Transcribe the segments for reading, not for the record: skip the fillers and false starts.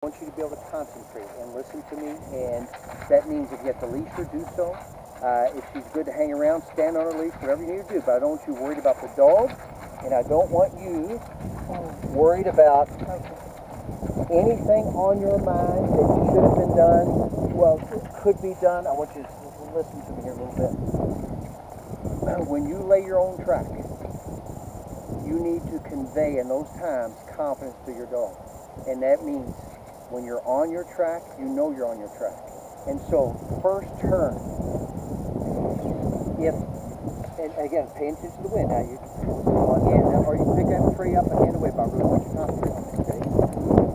I want you to be able to concentrate and listen to me, and that means if you have to leash her, do so. If she's good to hang around, stand on her leash, whatever you need to do. But I don't want you worried about the dog, and I don't want you worried about anything on your mind that should have been done, well, could be done. I want you to listen to me here a little bit. When you lay your own track, you need to convey in those times confidence to your dog. And that means when you're on your track, you know you're on your track. And so, first turn, and again, pay attention to the wind. Now you or you can pick that tree up and hand away, but I really want you to concentrate on it, okay?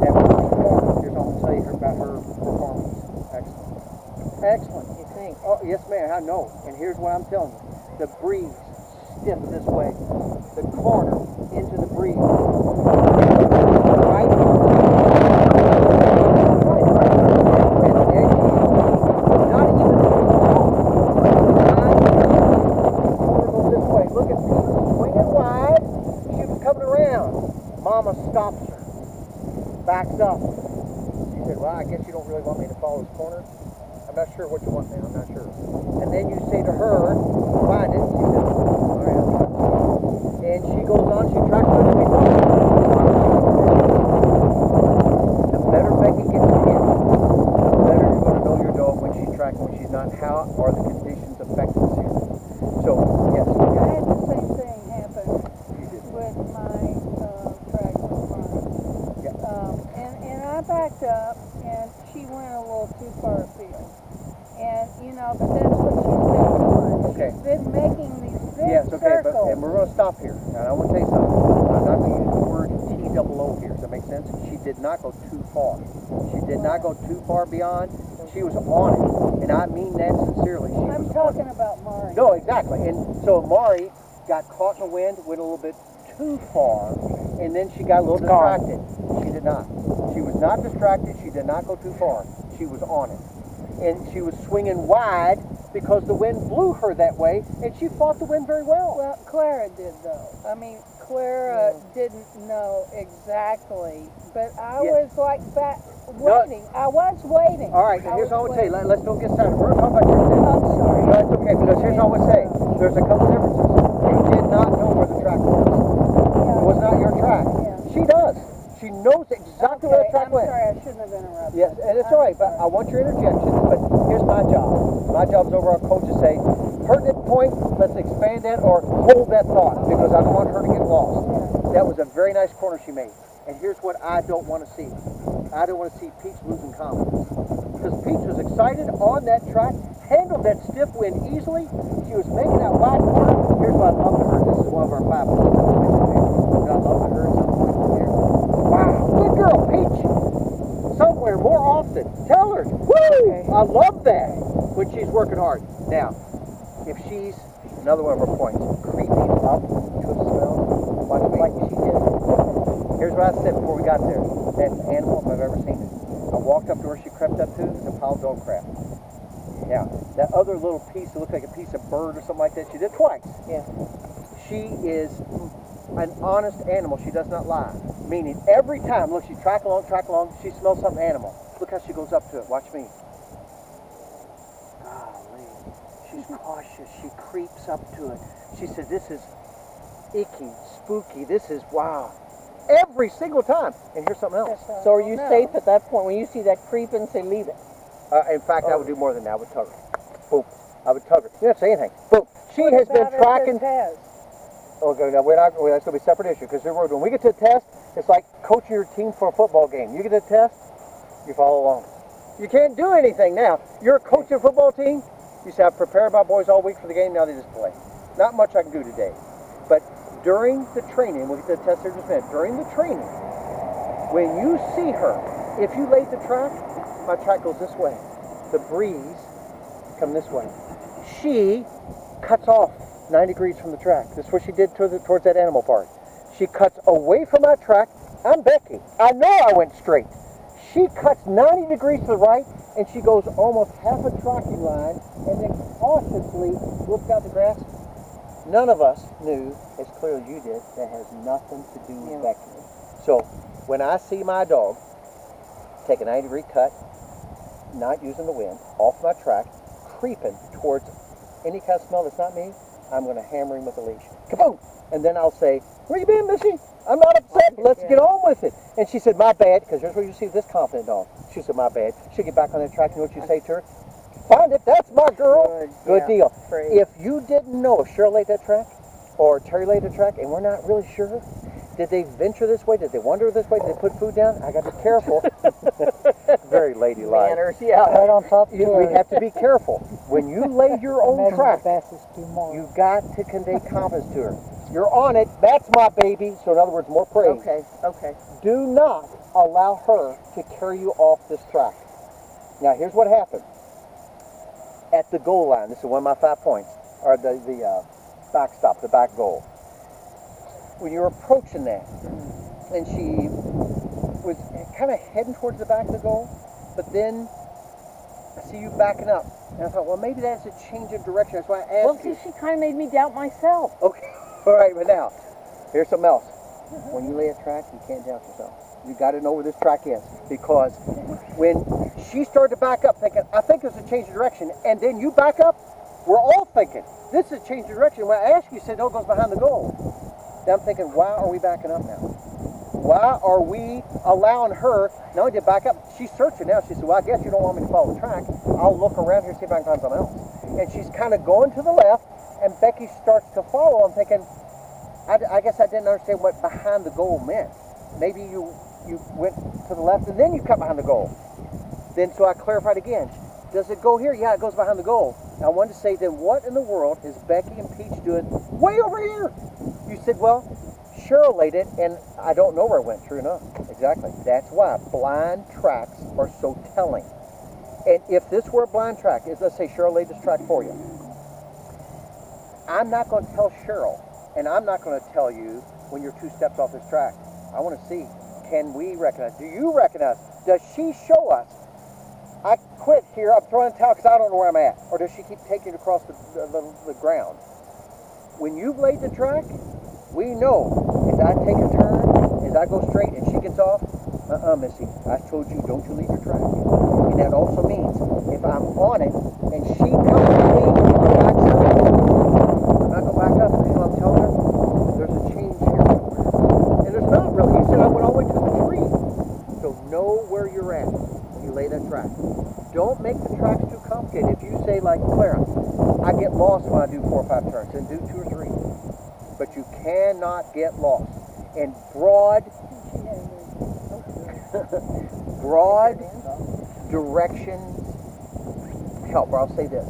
That first corner, here's what I'm going to tell you about her performance. Excellent. Excellent, you think? Oh, yes, ma'am, I know. And here's what I'm telling you. The breeze, stiff this way. The corner into the breeze. Right. Mama stops her, backs up. She said, well, I guess you don't really want me to follow this corner. I'm not sure what you want, man. I'm not sure. And then you say to her, find it. She says, all right, I'll try. And she goes on, she tracks with it. The better Becky gets in, the better you're going to know your dog when she's tracking, when she's not. How are the conditions affecting this here? So, yes. I had the same thing happen with my and I backed up, and she went a little too far afield. And, but that's what she's been doing. Okay. She's been making these big yes, okay, circles. and we're going to stop here. Now, I want to tell you something. I'm not going to use the word T-double-O here. Does that make sense? She did not go too far. She did not go too far beyond. She was on it. And I mean that sincerely. I'm talking about Mari. No, exactly. And so Mari got caught in the wind, went a little bit too far, and then she got a little distracted. She did not. She was not distracted. She did not go too far. She was on it. And she was swinging wide because the wind blew her that way, and she fought the wind very well. Well, Clara did, though. I mean, Clara didn't know exactly, but I was like waiting. I was waiting. All right, and here's what I would say. Let's don't get started. We're going to talk about your tip. I'm sorry. No, it's okay, because here's what I would say. There's a couple differences. You did not know where the track was. It was not your track. Yeah. She does. She knows exactly where the track went. I'm sorry, I shouldn't have interrupted. Yes, and it's all right, but I want your interjection. But here's my job. My job is over our coach to say, pertinent point, let's expand that or hold that thought because I don't want her to get lost. That was a very nice corner she made. And here's what I don't want to see. I don't want to see Peach losing confidence. Because Peach was excited on that track, handled that stiff wind easily. She was making that wide corner. Here's what I love to her. This is one of our 5 points. I love to her some point from here. Wow, good girl, Peach. Somewhere more often. Tell her. Woo! Okay. I love that when she's working hard. Now, if she's, another one of her points, creeping up to a smell, watch me. Like she did. Here's what I said before we got there. That animal, if I've ever seen it. I walked up to where she crept up to, the pile of dog crap. Now, that other little piece that looked like a piece of bird or something like that, she did twice. Yeah. She is an honest animal. She does not lie. Meaning, every time, look, she track along, she smells something animal. Look how she goes up to it. Watch me. Golly. She's cautious. She creeps up to it. She says, this is icky, spooky. This is, wow. Every single time. And here's something else. So are you safe at that point? When you see that creeping, say leave it? In fact, I would do more than that. I would tug her. Boom. I would tug her. You don't say anything. Boom. She has been tracking. Okay, now that's going to be a separate issue because when we get to the test, it's like coaching your team for a football game. You get to the test, you follow along. You can't do anything now. You're a coach of a football team. You say, I've prepared my boys all week for the game. Now they just play. Not much I can do today. But during the training, we'll get to the test here in just a minute. During the training, when you see her, if you laid the track, my track goes this way. The breeze come this way. She cuts off 9 degrees from the track. This is what she did towards that animal part. She cuts away from my track. I'm Becky. I know I went straight. She cuts 90 degrees to the right, and she goes almost half a tracking line, and then cautiously looks out the grass. None of us knew, as clear as you did, that has nothing to do with Becky. So when I see my dog take a 90-degree cut, not using the wind, off my track, creeping towards any kind of smell that's not me, I'm going to hammer him with a leash. Kaboom! And then I'll say, where you been, Missy? I'm not upset. Let's get on with it. And she said, my bad, because here's where you see this confident dog. She said, my bad. She'll get back on that track. You know what you say to her? Find it. That's my girl. Good deal. If you didn't know if Cheryl laid that track or Terry laid the track, and we're not really sure, did they venture this way? Did they wander this way? Did they put food down? I got to be careful. Very ladylike. Manners, yeah. Right on top of We have to be careful. When you lay your own track, you you've got to convey confidence to her. You're on it. That's my baby. So in other words, more praise. Okay. Do not allow her to carry you off this track. Now, here's what happened. At the goal line, this is one of my 5 points, or the backstop, the back goal. When you're approaching that, and she was kind of heading towards the back of the goal, but then I see you backing up. And I thought, well, maybe that's a change of direction. That's why I asked you. Well, see, she kind of made me doubt myself. Okay, all right, but now, here's something else. When you lay a track, you can't doubt yourself. You got to know where this track is, because when she started to back up, thinking, I think there's a change of direction, and then you back up, we're all thinking, this is a change of direction. When I asked you, you said, no, it goes behind the goal. Then I'm thinking, why are we backing up now? Why are we allowing her not only to back up, she's searching now. She said, well, I guess you don't want me to follow the track. I'll look around here and see if I can find something else. And she's kind of going to the left, and Becky starts to follow. I'm thinking, I guess I didn't understand what behind the goal meant. Maybe you went to the left and then you cut behind the goal. Then so I clarified again. Does it go here? Yeah, it goes behind the goal. I wanted to say, then what in the world is Becky and Peach doing way over here? You said, well, Cheryl laid it, and I don't know where it went. True enough. Exactly. That's why blind tracks are so telling. And if this were a blind track, let's say Cheryl laid this track for you. I'm not going to tell Cheryl, and I'm not going to tell you when you're 2 steps off this track. I want to see, can we recognize? Do you recognize? Does she show us? I quit here, I'm throwing a towel because I don't know where I'm at. Or does she keep taking it across the ground? When you've laid the track, we know as I take a turn, as I go straight and she gets off, Missy, I told you, don't you leave your track. And that also means if I'm on it and she comes to me and backs up, I'm not going to back up until I'm telling her there's a change here somewhere. And there's not really. You said I went all the way to the tree. So know where you're at when you lay that track. Don't make the tracks too complicated. If you say, like Clara, I get lost when I do 4 or 5 turns, then do 2 or 3. But you cannot get lost. And broad directions help. Or I'll say this.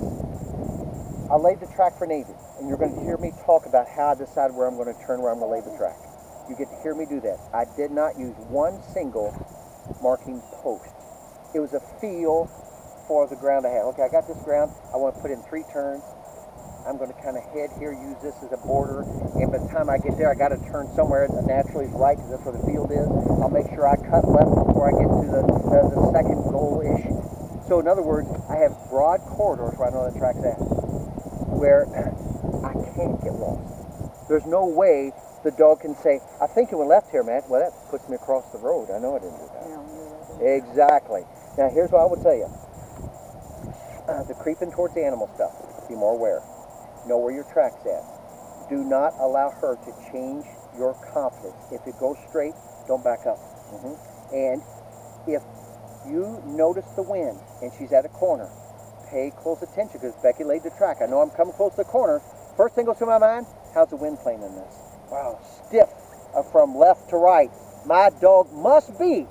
I laid the track for Navy, and you're going to hear me talk about how I decide where I'm going to turn, where I'm going to lay the track. You get to hear me do that. I did not use one single marking post. It was a feel for the ground I had. Okay, I got this ground. I want to put in 3 turns. I'm going to kind of head here, use this as a border, and by the time I get there, I got to turn somewhere that naturally is right, because that's where the field is. I'll make sure I cut left before I get to the second goal-ish. So in other words, I have broad corridors where I know the track's at, where I can't get lost. There's no way the dog can say, I think it went left here, man. Well, that puts me across the road. I know I didn't do that. Exactly. Now, here's what I would tell you. The creeping towards the animal stuff, be more aware. Know where your track's at. Do not allow her to change your confidence. If it goes straight, don't back up. And if you notice the wind and she's at a corner, pay close attention, because Becky laid the track. I know I'm coming close to the corner. First thing goes through my mind, how's the wind playing in this? Wow, stiff from left to right. My dog must be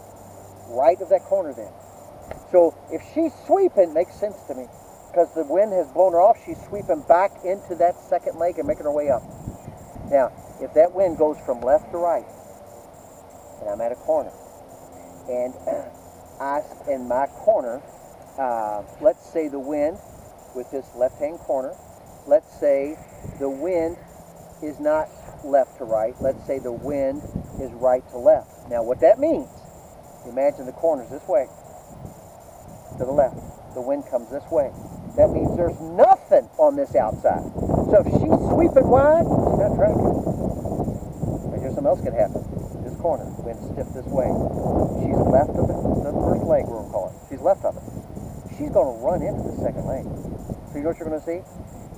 right of that corner then. So if she's sweeping, it makes sense to me. Because the wind has blown her off, she's sweeping back into that second leg and making her way up. Now, if that wind goes from left to right, and I'm at a corner, and in my corner, let's say the wind with this left-hand corner, let's say the wind is not left to right, let's say the wind is right to left. Now, what that means, imagine the corner's this way, to the left. The wind comes this way. That means there's nothing on this outside. So if she's sweeping wide, she's not tracking. But here's something else can happen. This corner, went stiff this way. She's left of the first leg, we'll call it. She's left of it. She's going to run into the second lane. So you know what you're going to see?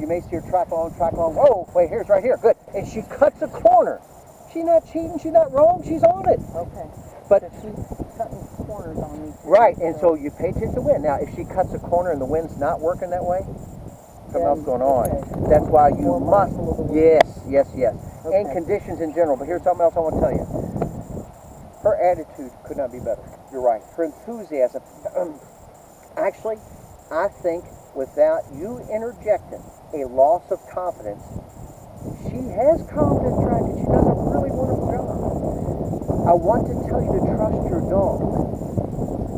You may see her track along. Whoa, wait, here's right here. Good. And she cuts a corner. She's not cheating. She's not wrong. She's on it. Okay. But so she's cutting corners on me. right, and so you pay attention to the wind. Now, if she cuts a corner and the wind's not working that way, something else going on. Okay. That's why you More must. mindful of the wind. Yes. Okay. And conditions in general. But here's something else I want to tell you. Her attitude could not be better. You're right. Her enthusiasm. Actually, I think without you interjecting a loss of confidence, she has confidence tracking. She does a really wonderful job. I want to tell you to trust your dog.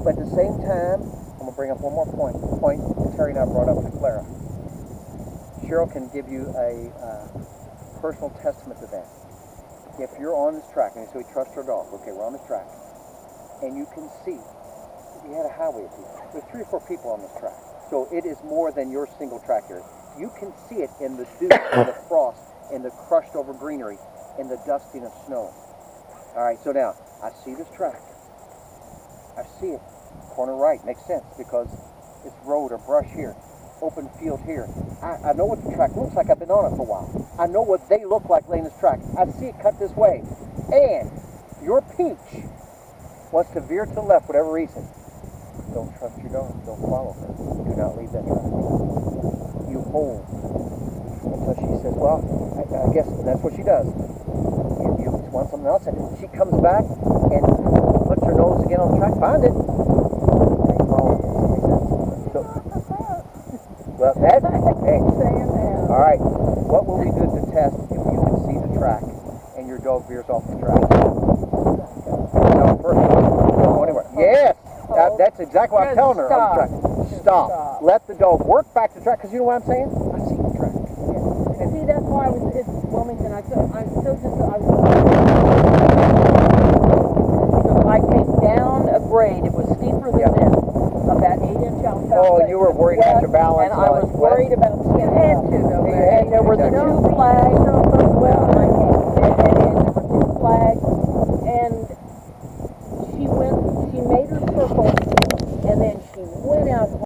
But at the same time, I'm going to bring up one more point. The point that Terry and I brought up to Clara. Cheryl can give you a personal testament to that. If you're on this track, and so we trust our dog, okay, we're on this track, and you can see, you had a highway of people. There's 3 or 4 people on this track. So it is more than your single track here. You can see it in the dew, in the frost, in the crushed over greenery, in the dusting of snow. All right, so now, I see this track. I see it. Corner right, makes sense, because it's road or brush here, open field here. I know what the track looks like. I've been on it for a while. I know what they look like laying this track. I see it cut this way. And your peach wants to veer to the left, whatever reason. Don't trust your dog. Don't follow her. Do not leave that track. You hold until she says, well, I guess that's what she does. You want something else, and she comes back and puts her nose again on the track. Find it. And you follow it. So, well, that, hey, all right, what will we do to test if you can see the track and your dog veers off the track? No, first, don't go anywhere. Yes! That's exactly what I'm telling her on the track. Stop. Let the dog work back the track, because you know what I'm saying? I see the track. And see, that's why it's Wilmington. Because I came down a grade. It was steeper than this, of that 8-inch alfalfa. Oh, and you were worried about your balance. And I was worried about. You had to, though. You had to. There were the 2 flags.